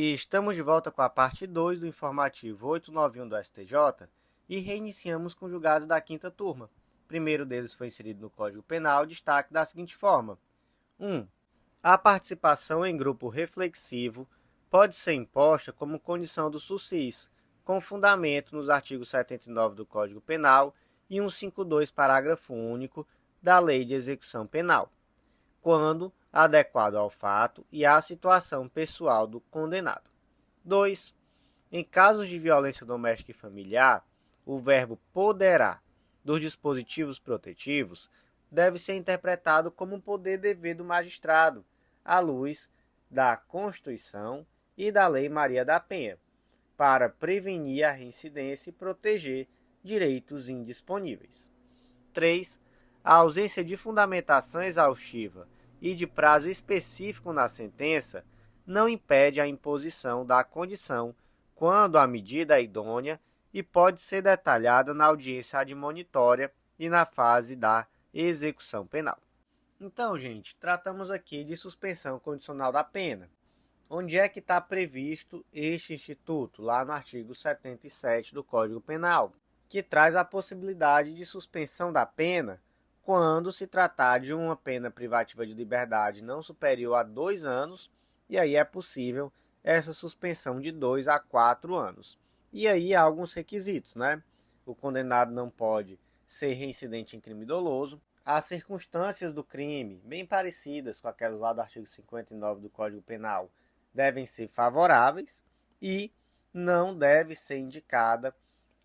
E estamos de volta com a parte 2 do informativo 891 do STJ e reiniciamos com julgados da quinta turma. O primeiro deles foi inserido no Código Penal, destaque da seguinte forma: 1. A participação em grupo reflexivo pode ser imposta como condição do SUSIS, com fundamento nos artigos 79 do Código Penal e 152, parágrafo único, da Lei de Execução Penal, quando adequado ao fato e à situação pessoal do condenado. 2. Em casos de violência doméstica e familiar, o verbo poderá dos dispositivos protetivos deve ser interpretado como um poder-dever do magistrado, à luz da Constituição e da Lei Maria da Penha, para prevenir a reincidência e proteger direitos indisponíveis. 3. A ausência de fundamentação exaustiva e de prazo específico na sentença não impede a imposição da condição quando a medida é idônea e pode ser detalhada na audiência admonitória e na fase da execução penal. Então, gente, tratamos aqui de suspensão condicional da pena. Onde é que está previsto este instituto? Lá no artigo 77 do Código Penal, que traz a possibilidade de suspensão da pena quando se tratar de uma pena privativa de liberdade não superior a 2 anos, e aí é possível essa suspensão de 2 a 4 anos. E aí há alguns requisitos, né? O condenado não pode ser reincidente em crime doloso, as circunstâncias do crime, bem parecidas com aquelas lá do artigo 59 do Código Penal, devem ser favoráveis e não deve ser indicada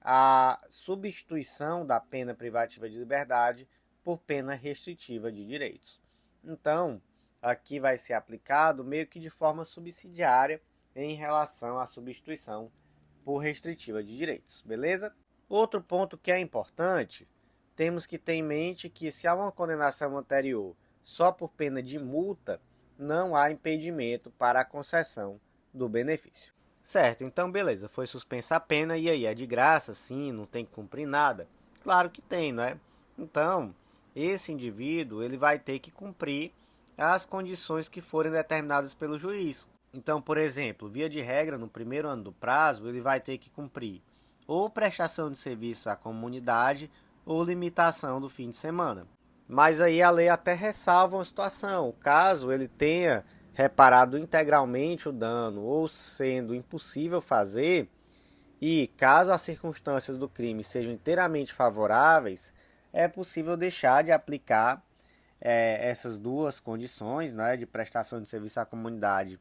a substituição da pena privativa de liberdade por pena restritiva de direitos. Então, aqui vai ser aplicado meio que de forma subsidiária em relação à substituição por restritiva de direitos, beleza? Outro ponto que é importante, temos que ter em mente que se há uma condenação anterior só por pena de multa, não há impedimento para a concessão do benefício. Certo, então beleza, foi suspensa a pena e aí é de graça, sim, não tem que cumprir nada? Claro que tem, não é? Então, esse indivíduo ele vai ter que cumprir as condições que forem determinadas pelo juiz. Então, por exemplo, via de regra, no primeiro ano do prazo, ele vai ter que cumprir ou prestação de serviço à comunidade ou limitação do fim de semana. Mas aí a lei até ressalva uma situação, caso ele tenha reparado integralmente o dano ou sendo impossível fazer, e caso as circunstâncias do crime sejam inteiramente favoráveis, é possível deixar de aplicar essas duas condições, né, de prestação de serviço à comunidade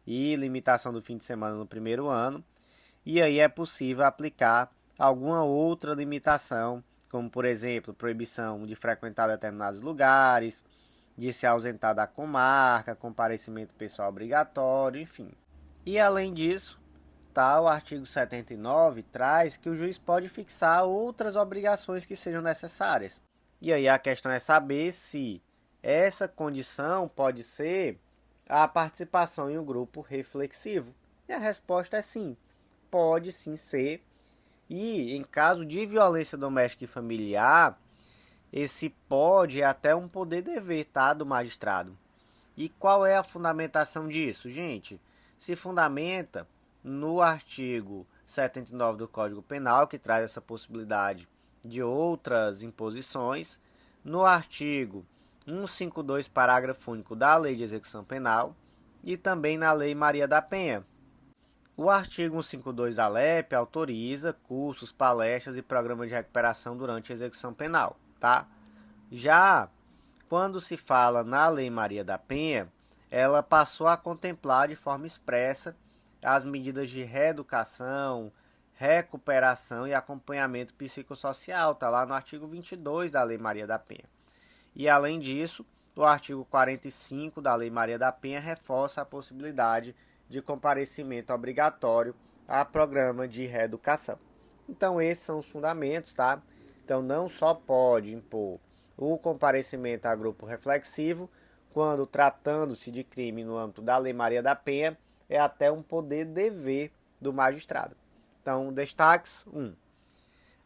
e limitação do fim de semana no primeiro ano, e aí é possível aplicar alguma outra limitação, como por exemplo, proibição de frequentar determinados lugares, de se ausentar da comarca, comparecimento pessoal obrigatório, enfim. E além disso, o artigo 79 traz que o juiz pode fixar outras obrigações que sejam necessárias. E aí a questão é saber se essa condição pode ser a participação em um grupo reflexivo. E a resposta é sim, pode sim ser. E em caso de violência doméstica e familiar, esse pode é até um poder-dever, do magistrado. E qual é a fundamentação disso, gente? Se fundamenta no artigo 79 do Código Penal, que traz essa possibilidade de outras imposições, no artigo 152, parágrafo único da Lei de Execução Penal e também na Lei Maria da Penha. O artigo 152 da LEP autoriza cursos, palestras e programas de recuperação durante a execução penal, Já quando se fala na Lei Maria da Penha, ela passou a contemplar de forma expressa as medidas de reeducação, recuperação e acompanhamento psicossocial, lá no artigo 22 da Lei Maria da Penha. E além disso, o artigo 45 da Lei Maria da Penha reforça a possibilidade de comparecimento obrigatório a programa de reeducação. Então, esses são os fundamentos, Então, não só pode impor o comparecimento a grupo reflexivo, quando tratando-se de crime no âmbito da Lei Maria da Penha, é até um poder-dever do magistrado. Então, destaques: 1.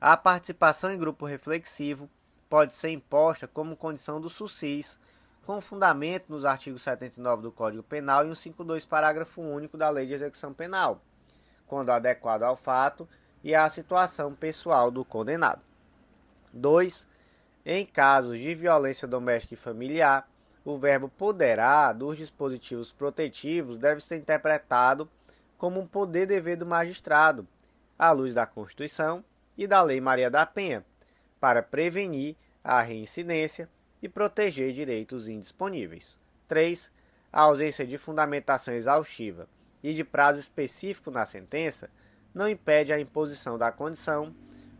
A participação em grupo reflexivo pode ser imposta como condição do SUSIS, com fundamento nos artigos 79 do Código Penal e 152, parágrafo único da Lei de Execução Penal, quando adequado ao fato e à situação pessoal do condenado. 2. Em casos de violência doméstica e familiar, o verbo poderá dos dispositivos protetivos deve ser interpretado como um poder-dever do magistrado, à luz da Constituição e da Lei Maria da Penha, para prevenir a reincidência e proteger direitos indisponíveis. 3. A ausência de fundamentação exaustiva e de prazo específico na sentença não impede a imposição da condição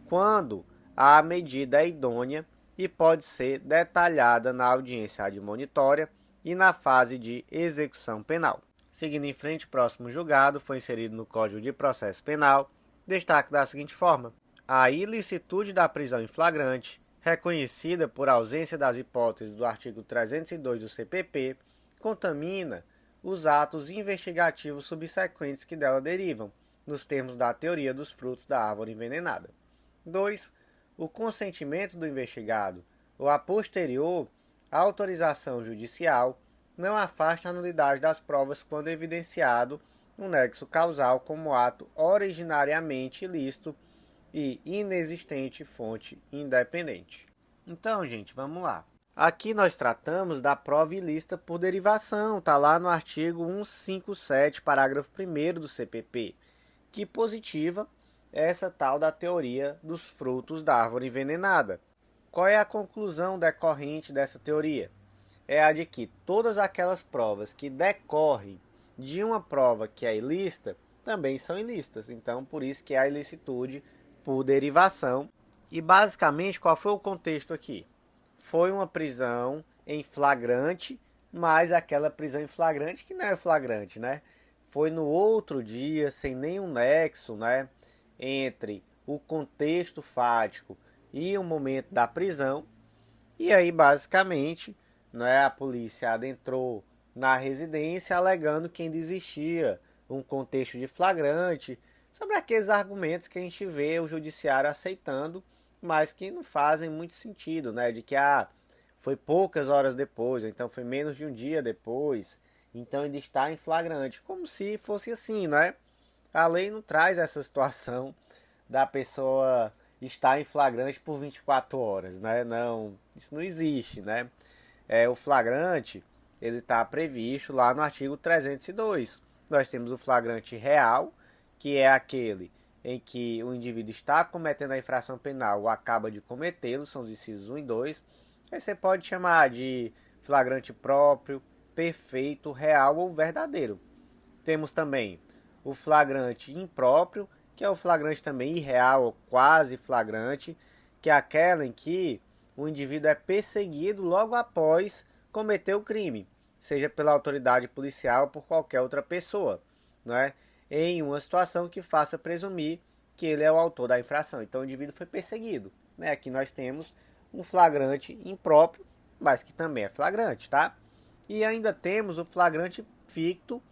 quando a medida é idônea e pode ser detalhada na audiência admonitória e na fase de execução penal. Seguindo em frente, o próximo julgado foi inserido no Código de Processo Penal, destaque da seguinte forma: a ilicitude da prisão em flagrante, reconhecida por ausência das hipóteses do artigo 302 do CPP, contamina os atos investigativos subsequentes que dela derivam, nos termos da teoria dos frutos da árvore envenenada. 2. O consentimento do investigado ou a posterior autorização judicial não afasta a nulidade das provas quando evidenciado um nexo causal como ato originariamente ilícito e inexistente fonte independente. Então, gente, vamos lá. Aqui nós tratamos da prova ilícita por derivação, está lá no artigo 157, parágrafo 1º do CPP, que positiva essa tal da teoria dos frutos da árvore envenenada. Qual é a conclusão decorrente dessa teoria? É a de que todas aquelas provas que decorrem de uma prova que é ilícita também são ilícitas. Então, por isso que é a ilicitude por derivação. E basicamente, qual foi o contexto aqui? Foi uma prisão em flagrante, mas aquela prisão em flagrante que não é flagrante, né? Foi no outro dia, sem nenhum nexo, né, entre o contexto fático e o momento da prisão. E aí, basicamente, né, a polícia adentrou na residência alegando que ainda existia um contexto de flagrante, sobre aqueles argumentos que a gente vê o judiciário aceitando, mas que não fazem muito sentido, né? De que foi poucas horas depois, ou então foi menos de um dia depois, então ainda está em flagrante, como se fosse assim, né? A lei não traz essa situação da pessoa estar em flagrante por 24 horas, né? Não, isso não existe, né? O flagrante, ele está previsto lá no artigo 302. Nós temos o flagrante real, que é aquele em que o indivíduo está cometendo a infração penal ou acaba de cometê-lo, são os incisos 1 e 2. Aí você pode chamar de flagrante próprio, perfeito, real ou verdadeiro. Temos também o flagrante impróprio, que é o flagrante também irreal ou quase flagrante, que é aquela em que o indivíduo é perseguido logo após cometer o crime, seja pela autoridade policial ou por qualquer outra pessoa, né? Em uma situação que faça presumir que ele é o autor da infração. Então o indivíduo foi perseguido, né? Aqui nós temos um flagrante impróprio, mas que também é flagrante, tá? E ainda temos o flagrante ficto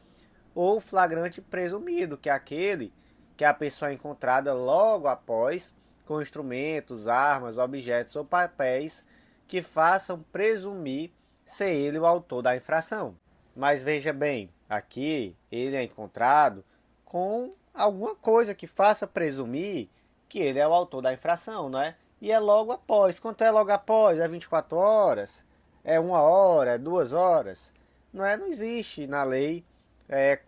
ou flagrante presumido, que é aquele que a pessoa é encontrada logo após com instrumentos, armas, objetos ou papéis que façam presumir ser ele o autor da infração. Mas veja bem, aqui ele é encontrado com alguma coisa que faça presumir que ele é o autor da infração, não é? E é logo após. Quanto é logo após? É 24 horas? É 1 hora? É 2 horas? Não é? Não existe na lei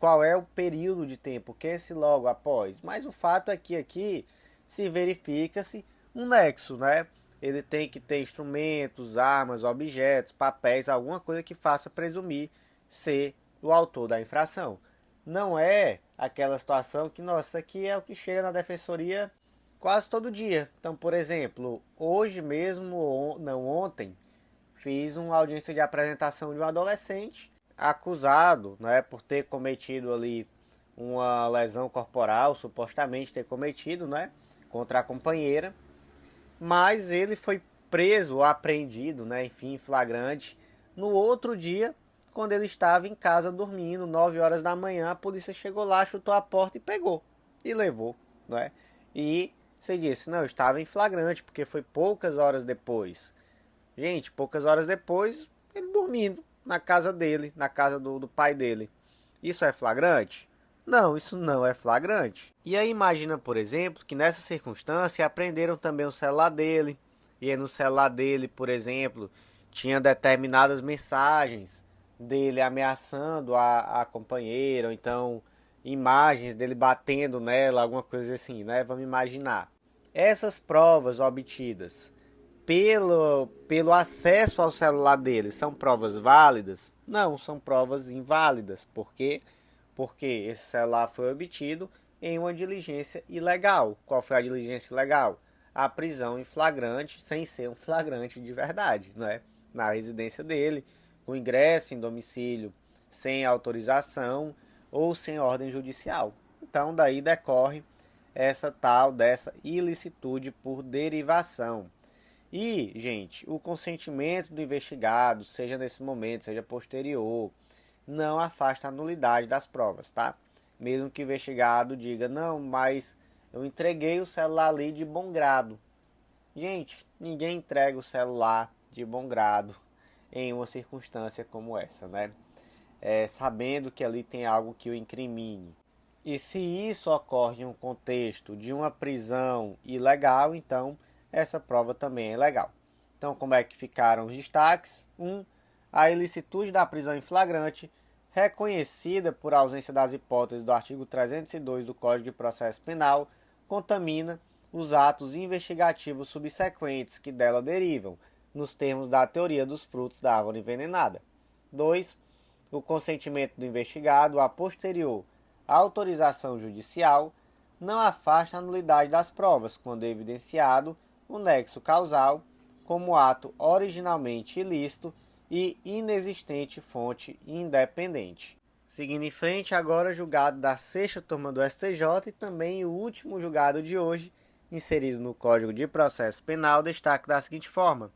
qual é o período de tempo que é esse logo após. Mas o fato é que aqui se verifica-se um nexo, né? Ele tem que ter instrumentos, armas, objetos, papéis, alguma coisa que faça presumir ser o autor da infração. Não é aquela situação que, nossa, aqui é o que chega na defensoria quase todo dia. Então, por exemplo, hoje mesmo, não ontem, fiz uma audiência de apresentação de um adolescente acusado, né, por ter cometido ali uma lesão corporal, supostamente ter cometido, né, contra a companheira, mas ele foi preso ou apreendido, né, enfim, em flagrante, no outro dia, quando ele estava em casa dormindo, 9 horas da manhã, a polícia chegou lá, chutou a porta e pegou, e levou, né, e você disse, não, eu estava em flagrante, porque foi poucas horas depois. Gente, poucas horas depois ele dormindo na casa dele, na casa do pai dele. Isso é flagrante? Não, isso não é flagrante. E aí imagina, por exemplo, que nessa circunstância apreenderam também o celular dele. E aí no celular dele, por exemplo, tinha determinadas mensagens dele ameaçando a companheira, ou então imagens dele batendo nela, alguma coisa assim, né? Vamos imaginar. Essas provas obtidas pelo acesso ao celular dele são provas válidas? Não, são provas inválidas. Por quê? Porque esse celular foi obtido em uma diligência ilegal. Qual foi a diligência ilegal? A prisão em flagrante, sem ser um flagrante de verdade, né? Na residência dele, com ingresso em domicílio sem autorização ou sem ordem judicial. Então, daí decorre dessa ilicitude por derivação. E, gente, o consentimento do investigado, seja nesse momento, seja posterior, não afasta a nulidade das provas, tá? Mesmo que o investigado diga, não, mas eu entreguei o celular ali de bom grado. Gente, ninguém entrega o celular de bom grado em uma circunstância como essa, né? Sabendo que ali tem algo que o incrimine. E se isso ocorre em um contexto de uma prisão ilegal, então essa prova também é legal. Então, como é que ficaram os destaques? 1. A ilicitude da prisão em flagrante, reconhecida por ausência das hipóteses do artigo 302 do Código de Processo Penal, contamina os atos investigativos subsequentes que dela derivam, nos termos da teoria dos frutos da árvore envenenada. 2. O consentimento do investigado a posterior autorização judicial não afasta a nulidade das provas, quando é evidenciado o nexo causal como ato originalmente ilícito e inexistente fonte independente. Seguindo em frente, agora julgado da 6ª turma do STJ e também o último julgado de hoje, inserido no Código de Processo Penal, destaque da seguinte forma: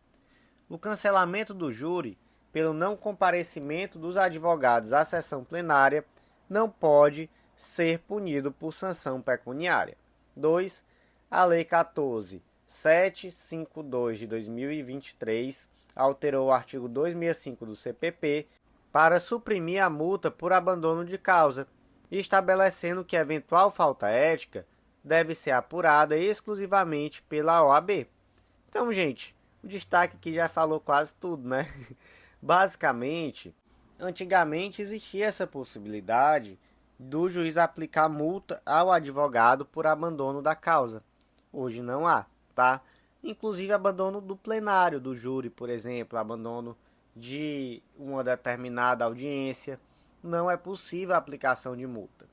o cancelamento do júri pelo não comparecimento dos advogados à sessão plenária não pode ser punido por sanção pecuniária. 2. A Lei 14.752 de 2023 alterou o artigo 265 do CPP para suprimir a multa por abandono de causa, estabelecendo que eventual falta ética deve ser apurada exclusivamente pela OAB. Então, gente, o destaque aqui já falou quase tudo, né? Basicamente, antigamente existia essa possibilidade do juiz aplicar multa ao advogado por abandono da causa. Hoje não há, tá? Inclusive abandono do plenário do júri, por exemplo, abandono de uma determinada audiência, não é possível a aplicação de multa.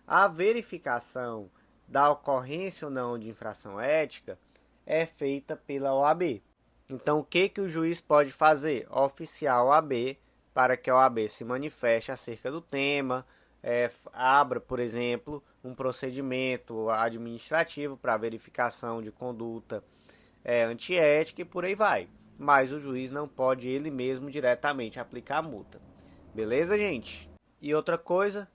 A verificação da ocorrência ou não de infração ética é feita pela OAB. Então, o que o juiz pode fazer? Oficiar a OAB para que a OAB se manifeste acerca do tema, abra, por exemplo, um procedimento administrativo para verificação de conduta antiética e por aí vai. Mas o juiz não pode ele mesmo diretamente aplicar a multa. Beleza, gente? E outra coisa,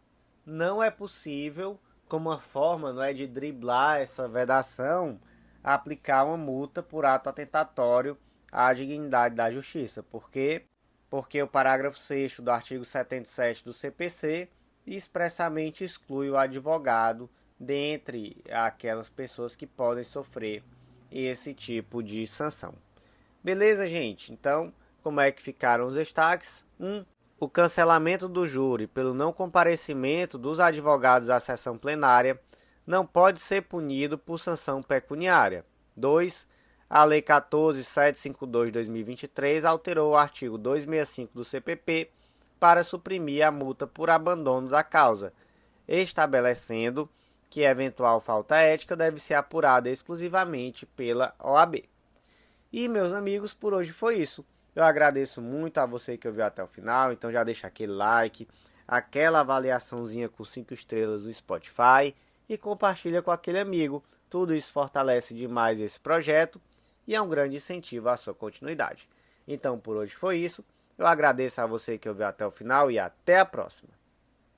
não é possível, como uma forma de driblar essa vedação, aplicar uma multa por ato atentatório à dignidade da justiça. Por quê? Porque o parágrafo 6º do artigo 77 do CPC expressamente exclui o advogado dentre aquelas pessoas que podem sofrer esse tipo de sanção. Beleza, gente? Então, como é que ficaram os destaques? 1. O cancelamento do júri pelo não comparecimento dos advogados à sessão plenária não pode ser punido por sanção pecuniária. 2. A Lei 14.752 de 2023 alterou o artigo 265 do CPP para suprimir a multa por abandono da causa, estabelecendo que eventual falta ética deve ser apurada exclusivamente pela OAB. E, meus amigos, por hoje foi isso. Eu agradeço muito a você que ouviu até o final, então já deixa aquele like, aquela avaliaçãozinha com 5 estrelas no Spotify e compartilha com aquele amigo. Tudo isso fortalece demais esse projeto e é um grande incentivo à sua continuidade. Então, por hoje foi isso. Eu agradeço a você que ouviu até o final e até a próxima.